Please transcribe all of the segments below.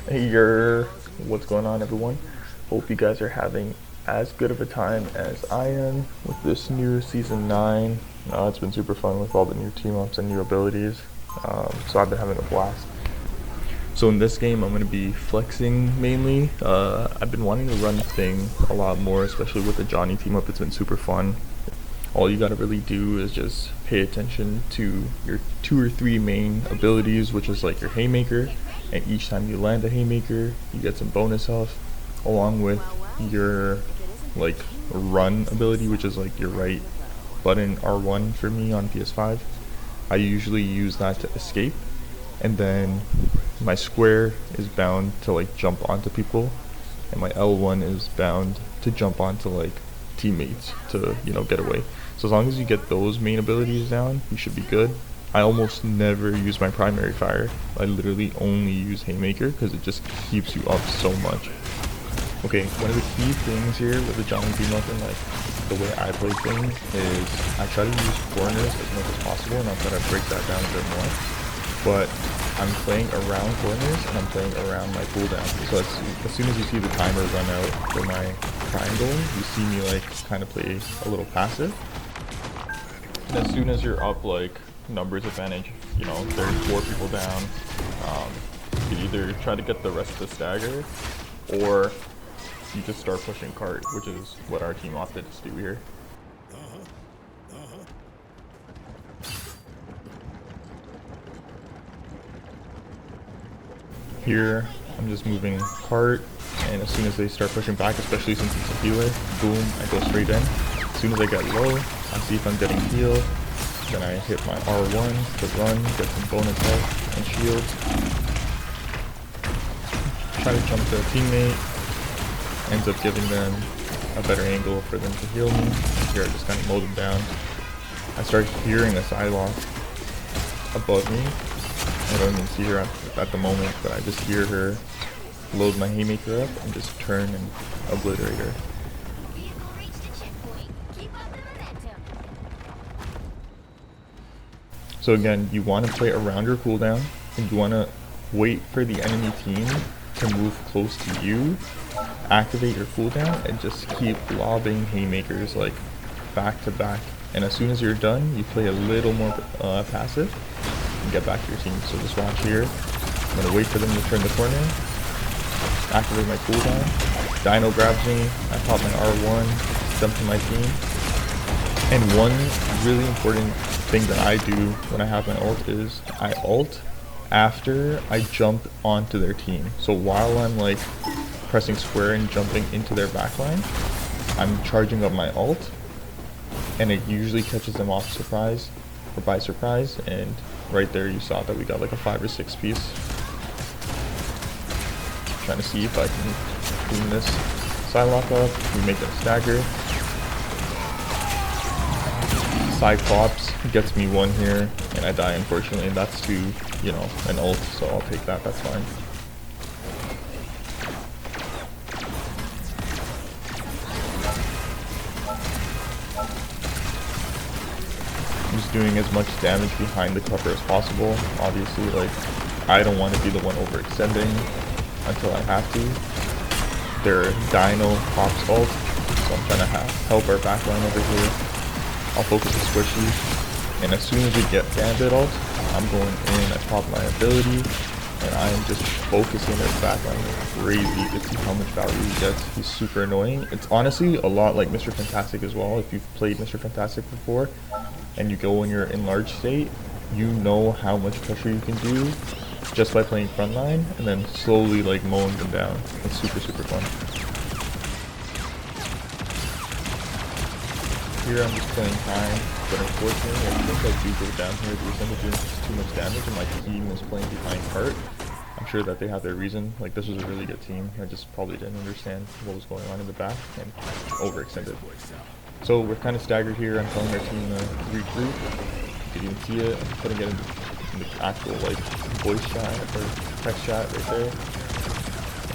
Hey, what's going on, everyone? Hope you guys are having as good of a time as I am with this new season 9. It's been super fun with all the new team ups and new abilities. So I've been having a blast. So in this game, I'm going to be flexing mainly. I've been wanting to run Thing a lot more, especially with the Johnny team up. It's been super fun. All you gotta really do is just pay attention to your 2 or 3 main abilities, which is like your haymaker, and each time you land a haymaker you get some bonus health, along with your like run ability, which is like your right button R1 for me on PS5. I usually use that to escape, and then my square is bound to like jump onto people, and my L1 is bound to jump onto like teammates to get away. So as long as you get those main abilities down, you should be good. I almost never use my primary fire. I literally only use haymaker because it just keeps you up so much. Okay, one of the key things here with the Johnny team up and like the way I play things is I try to use corners as much as possible, and I'll try to break that down a bit more. But I'm playing around corners and I'm playing around my cooldown. So as soon as you see the timer run out for my triangle, you see me like kind of play a little passive. And as soon as you're up like numbers advantage, there's 4 people down, you can either try to get the rest of the stagger, or you just start pushing cart, which is what our team opted to do here. Here, I'm just moving cart, and as soon as they start pushing back, especially since it's a healer, boom, I go straight in. As soon as I get low, I see if I'm getting healed, then I hit my R1 to run, get some bonus health and shields. Try to jump to a teammate, ends up giving them a better angle for them to heal me. Here I just kind of mow them down. I start hearing a Psylocke above me. I don't even see her at the moment, but I just hear her load my haymaker up and just turn and obliterate her. So again, you want to play around your cooldown, and you want to wait for the enemy team to move close to you, activate your cooldown, and just keep lobbing haymakers like back to back. And as soon as you're done, you play a little more passive and get back to your team. So just watch here. I'm gonna wait for them to turn the corner, activate my cooldown. Dino grabs me, I pop my R1, jump to my team. And one really important thing that I do when I have my ult is I ult after I jump onto their team. So while I'm like pressing square and jumping into their backline, I'm charging up my ult, and it usually catches them off surprise or by surprise. And right there you saw that we got like a 5 or 6 piece. Trying to see if I can clean this Psylocke up. We make them stagger. Cyclops gets me 1 here, and I die unfortunately, and that's to, an ult, so I'll take that, that's fine. I'm just doing as much damage behind the cover as possible. Obviously, like, I don't want to be the one overextending until I have to. Their Dino pops ult, so I'm trying to help our backline over here. I'll focus the squishy, and as soon as we get Gambit ult, I'm going in at top of my ability, and I am just focusing his backline like crazy. You can see how much value he gets. He's super annoying. It's honestly a lot like Mr. Fantastic as well. If you've played Mr. Fantastic before, and you go in your enlarged state, you know how much pressure you can do just by playing frontline, and then slowly like mowing them down. It's super fun. Here I'm just playing time, but unfortunately I think I do go down here because I'm doing too much damage and my team is playing behind cart. I'm sure that they have their reason. Like, this was a really good team. I just probably didn't understand what was going on in the back and overextended. So we're kind of staggered here. I'm telling our team to regroup. You can even see it. I'm putting it in the actual like voice chat or text chat right there.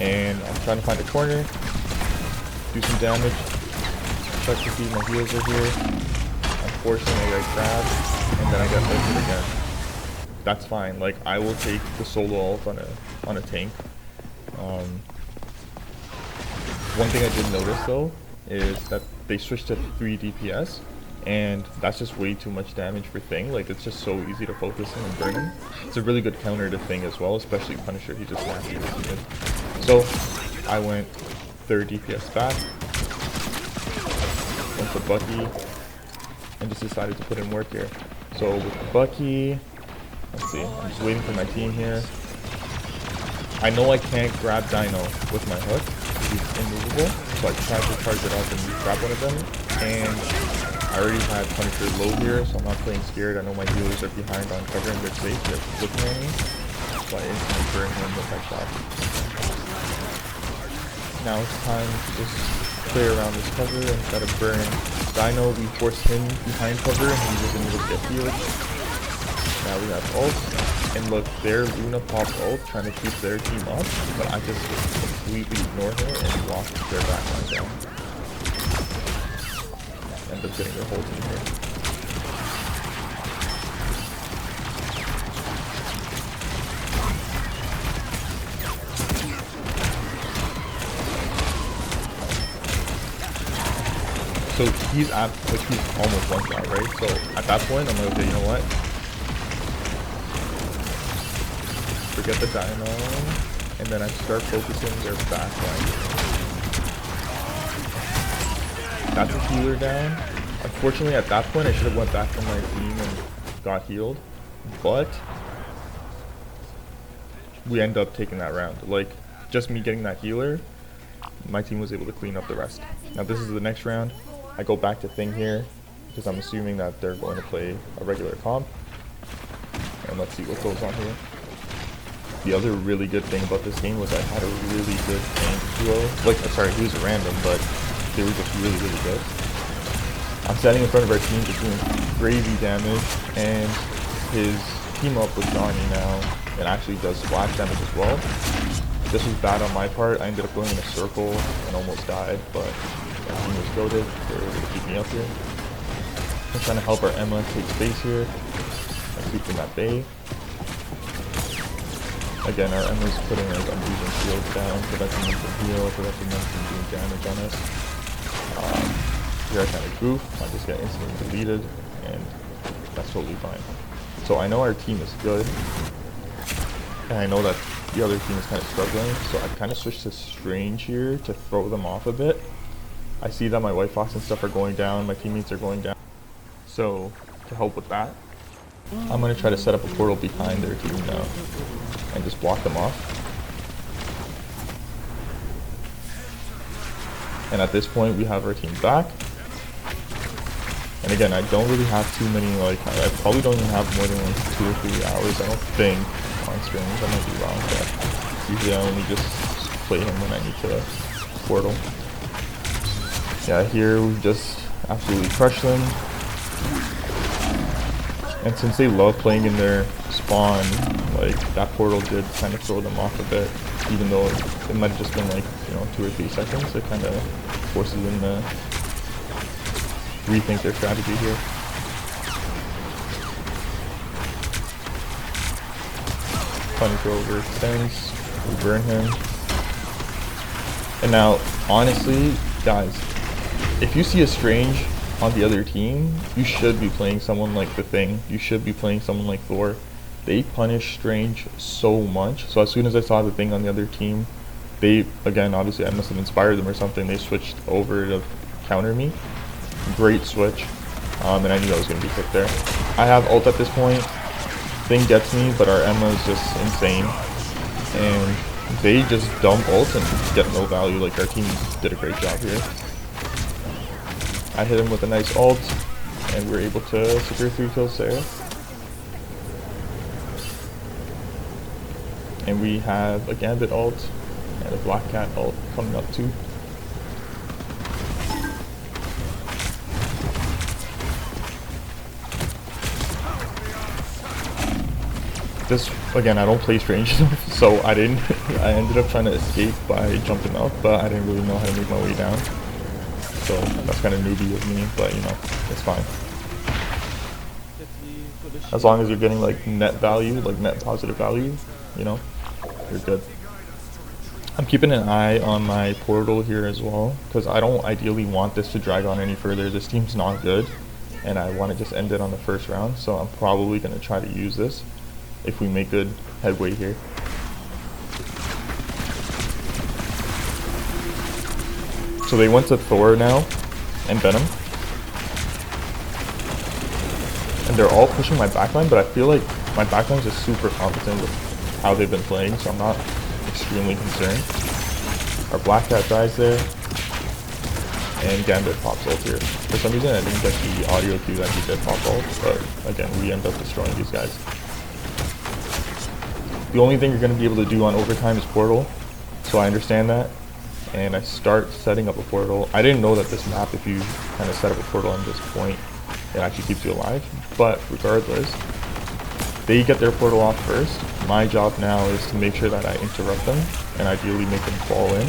And I'm trying to find a corner, do some damage. Check to see my heals are here. Unfortunately, I got grabbed, and then I got ulted again. That's fine. Like, I will take the solo ult on a tank. One thing I did notice though is that they switched to 3 DPS, and that's just way too much damage for Thing. Like, it's just so easy to focus him and burn him. It's a really good counter to Thing as well, especially Punisher. He just nasty repeated. So I went 3rd DPS back, went to Bucky, and just decided to put in work here. So with Bucky, let's see, I'm just waiting for my team here. I know I can't grab Dino with my hook, he's immovable, so I tried to charge it up and grab one of them, and I already had Punisher low here, so I'm not playing scared. I know my healers are behind on cover and they're safe, they're looking at me, so I instantly burn him with that shot. Now it's time to just play around this cover and try to burn Dino. We forced him behind cover and he wasn't able to get healed. Now we have ult, and look, their Luna pop ult trying to keep their team up, but I just completely ignored her and lost their backline down. End up getting their whole team here. So he's at, like, he's almost one shot, right? So at that point, I'm like, okay, you know what? Forget the Dino, and then I start focusing their backline. That's a healer down. Unfortunately, at that point, I should have went back to my team and got healed, but we end up taking that round. Like, just me getting that healer, my team was able to clean up the rest. Now this is the next round. I go back to Thing here, because I'm assuming that they're going to play a regular comp. And let's see what goes on here. The other really good thing about this game was I had a really good tank duo. Like, sorry, he was random, but they were just really, really good. I'm standing in front of our team just doing gravy damage, and his team up with Johnny now, and actually does splash damage as well. This was bad on my part. I ended up going in a circle and almost died, but my team was goated. They were able to keep me up here. I'm trying to help our Emma take space here. I'm keeping that bay. Again, our Emma's putting like unbeaten shields down, preventing them from heal, preventing them from doing damage on us. Here I kind of goof. I just get instantly deleted, and that's totally fine. So I know our team is good, and I know that the other team is kind of struggling, so I kind of switched to Strange here to throw them off a bit. I see that my White Fox and stuff are going down, my teammates are going down. So to help with that, I'm going to try to set up a portal behind their team now and just block them off. And at this point we have our team back. And again, I don't really have too many, like, I probably don't even have more than like 2 or 3 hours, I don't think, on Strange. I might be wrong, but usually I only just play him when I need to portal. Yeah, here we just absolutely crush them. And since they love playing in their spawn, like, that portal did kind of throw them off a bit, even though it might have just been like, you know, 2 or 3 seconds. It kind of forces them to rethink their strategy here. Punisher overextends, we burn him. And now, honestly, guys, if you see a Strange on the other team, you should be playing someone like the Thing. You should be playing someone like Thor. They punish Strange so much. So as soon as I saw the Thing on the other team, they, again, obviously I must have inspired them or something, they switched over to counter me. Great switch. And I knew I was going to be hit there. I have ult at this point. Thing gets me, but our Emma is just insane. And they just dump ult and get no value. Like, our team did a great job here. I hit him with a nice ult, and we were able to secure 3 kills there. And we have a Gambit ult and a Black Cat ult coming up too. This, again, I don't play Strange enough, so I ended up trying to escape by jumping up, but I didn't really know how to make my way down. So that's kind of newbie of me, but you know, it's fine. As long as you're getting like net value, like net positive value, you know, you're good. I'm keeping an eye on my portal here as well, because I don't ideally want this to drag on any further. This team's not good, and I want to just end it on the first round, so I'm probably going to try to use this if we make good headway here. So they went to Thor now, and Venom. And they're all pushing my backline, but I feel like my backline is just super competent with how they've been playing, so I'm not extremely concerned. Our Black Cat dies there, and Gambit pops ult here. For some reason I didn't get the audio cue that he did pop ult, but again, we end up destroying these guys. The only thing you're going to be able to do on overtime is portal, so I understand that. And I start setting up a portal. I didn't know that this map, if you kind of set up a portal on this point, it actually keeps you alive. But regardless, they get their portal off first. My job now is to make sure that I interrupt them and ideally make them fall in.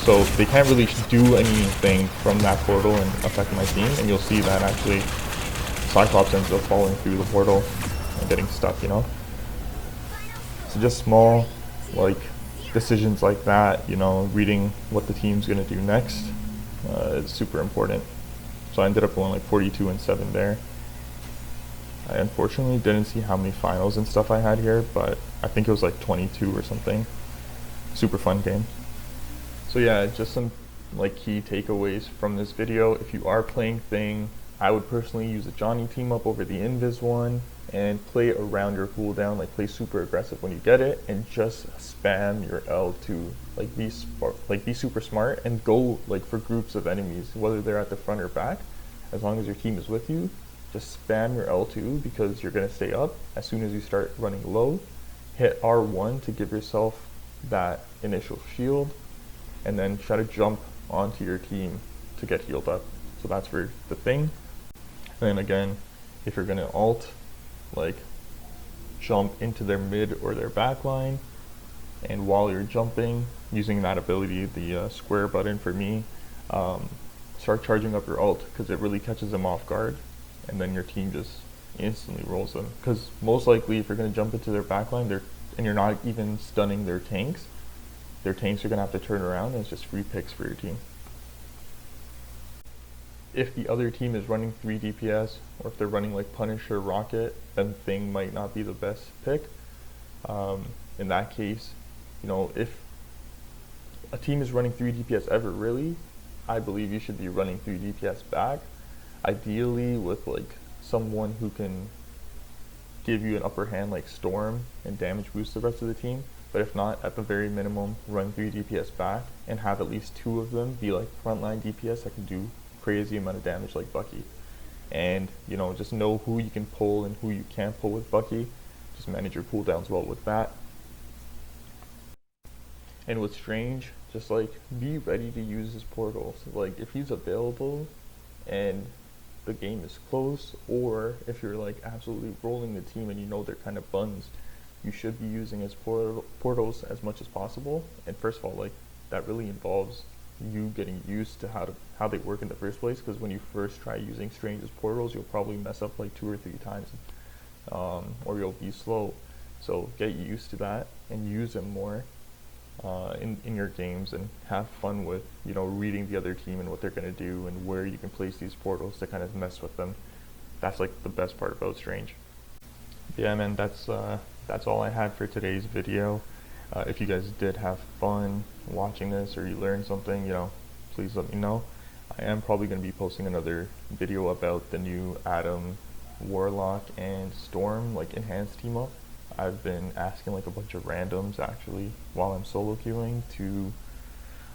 So they can't really do anything from that portal and affect my team. And you'll see that actually Cyclops ends up falling through the portal and getting stuck, you know? So just small, like, decisions like that, you know, reading what the team's going to do next is super important. So I ended up going like 42-7 there. I unfortunately didn't see how many finals and stuff I had here, but I think it was like 22 or something. Super fun game. So yeah, just some like key takeaways from this video. If you are playing Thing, I would personally use a Johnny team up over the Invis one and play around your cooldown, like play super aggressive when you get it and just spam your L2, like be super smart and go like for groups of enemies, whether they're at the front or back. As long as your team is with you, just spam your L2 because you're going to stay up. As soon as you start running low, hit R1 to give yourself that initial shield, and then try to jump onto your team to get healed up. So that's for the Thing. And then again, if you're going to ult, like jump into their mid or their back line, and while you're jumping, using that ability, the square button for me, start charging up your ult because it really catches them off guard, and then your team just instantly rolls them. Because most likely if you're going to jump into their back line and you're not even stunning their tanks are going to have to turn around, and it's just free picks for your team. If the other team is running 3 DPS, or if they're running like Punisher, Rocket, then Thing might not be the best pick. In that case, you know, if a team is running 3 DPS ever, really, I believe you should be running 3 DPS back. Ideally with like someone who can give you an upper hand like Storm and damage boost the rest of the team. But if not, at the very minimum, run 3 DPS back and have at least 2 of them be like frontline DPS that can do crazy amount of damage like Bucky. And you know, just know who you can pull and who you can't pull with Bucky. Just manage your cooldowns well with that. And with Strange, just like be ready to use his portals. Like if he's available and the game is close, or if you're like absolutely rolling the team and you know they're kind of buns, you should be using his portals as much as possible. And first of all, like that really involves you getting used to how they work in the first place, because when you first try using Strange's portals, you'll probably mess up like 2 or 3 times, or you'll be slow. So get used to that and use them more in your games, and have fun with, you know, reading the other team and what they're going to do and where you can place these portals to kind of mess with them. That's like the best part about Strange. Yeah, man, that's all I had for today's video. If you guys did have fun watching this, or you learned something, you know, please let me know. I am probably going to be posting another video about the new Adam, Warlock, and Storm like enhanced team up. I've been asking like a bunch of randoms actually while I'm solo queuing to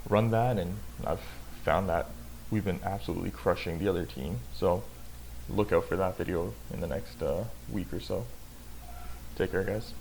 run that, and I've found that we've been absolutely crushing the other team. So look out for that video in the next week or so. Take care, guys.